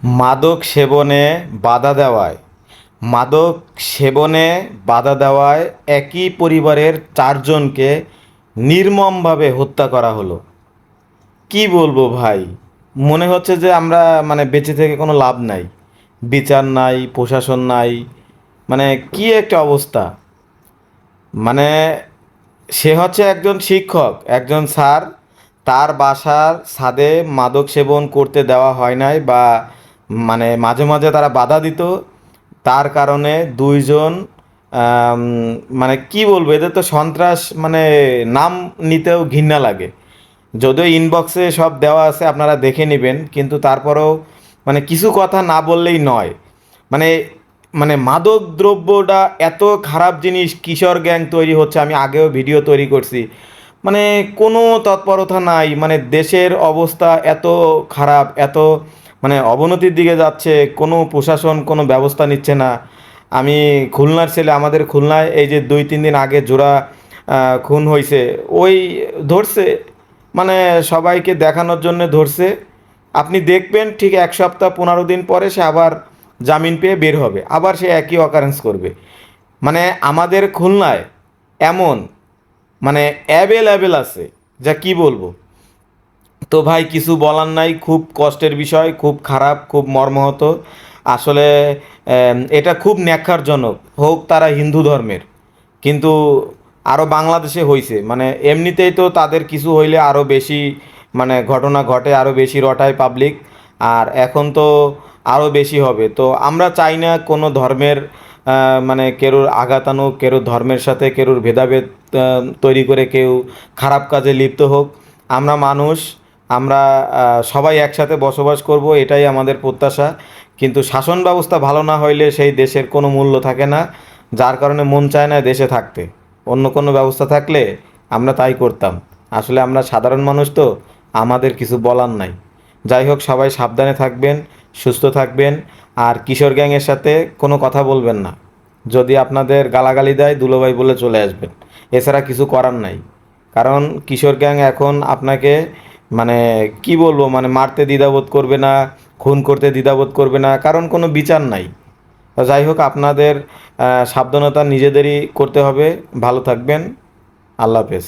মাদক সেবনে বাধা দেওয়ায় মাদক সেবনে বাধা দেওয়ায় একই পরিবারের চারজনকে নির্মমভাবে হত্যা করা হলো। কি বলবো ভাই, মনে হচ্ছে যে আমরা বেঁচে থেকে কোনো লাভ নাই, বিচার নাই, প্রশাসন নাই। কি একটা অবস্থা। মানে সে হচ্ছে একজন শিক্ষক, একজন স্যার। তার বাসার ছাদে মাদক সেবন করতে দেওয়া হয় নাই, বা মাঝে মাঝে তারা বাধা দিত। তার কারণে দুইজন আম, কি বলবো, এদের তো সন্ত্রাস, নাম নিতেও ঘৃণা লাগে। যদিও ইনবক্সে সব দেওয়া আছে, আপনারা দেখে নেবেন, কিন্তু তারপরেও কিছু কথা না বললেই নয়। মানে মাদক দ্রব্যটা এত খারাপ জিনিস, কিশোর গ্যাং তৈরি হচ্ছে। আমি আগেও ভিডিও তৈরি করছি। কোনো তৎপরতা নাই, দেশের অবস্থা এত খারাপ, এত অবনতির দিকে যাচ্ছে, কোনো প্রশাসন কোনো ব্যবস্থা নিচ্ছে না। আমি খুলনার ছেলে, আমাদের খুলনায় এই যে 2-3 দিন আগে জোড়া খুন হয়েছে, ওই ধরছে, সবাইকে দেখানোর জন্য ধরছে। আপনি দেখবেন ঠিক 1 সপ্তাহ 15 দিন পরে সে আবার জামিন পেয়ে বের হবে, আবার সে একই অকারেন্স করবে। আমাদের খুলনায় এমন অ্যাভেলেবেল আছে, যা কি বলবো। তো ভাই কিছু বলার নাই, খুব কষ্টের বিষয়, খুব খারাপ, খুব মর্মাহত। আসলে এটা খুব ন্যাক্কারজনক, হোক তারা হিন্দু ধর্মের। কিন্তু আরও বাংলাদেশে হয়েছে, এমনিতেই তো তাদের কিছু হইলে আরও বেশি ঘটনা ঘটে, আরও বেশি রটায় পাবলিক। আর এখন তো আরও বেশি হবে। তো আমরা চাই না কোনো ধর্মের কেরোর আঘাত আনুক, কেরোর ধর্মের সাথে কেরোর ভেদাভেদ তৈরি করে কেউ খারাপ কাজে লিপ্ত হোক। আমরা মানুষ, আমরা সবাই একসাথে বসবাস করব, এটাই আমাদের প্রত্যাশা। কিন্তু শাসন ব্যবস্থা ভালো না হইলে সেই দেশের কোনো মূল্য থাকে না, যার কারণে মন চায় না দেশে থাকতে। অন্য কোনো ব্যবস্থা থাকলে আমরা তাই করতাম। আসলে আমরা সাধারণ মানুষ, তো আমাদের কিছু বলার নাই। যাই হোক, সবাই সাবধানে থাকবেন, সুস্থ থাকবেন। আর কিশোর গ্যাংয়ের সাথে কোনো কথা বলবেন না। যদি আপনাদের গালাগালি দেয়, দুলোভাই বলে চলে আসবেন। এছাড়া কিছু করার নাই। কারণ কিশোর গ্যাং এখন আপনাকে মানে কি বলবো, মারতে দ্বিধাবোধ করবে না, খুন করতে দ্বিধাবোধ করবে না, কারণ কোনো বিচার নাই। তো যাই হোক, আপনাদের সাবধানতা নিজেদেরই করতে হবে। ভালো থাকবেন। আল্লাহ হাফেজ।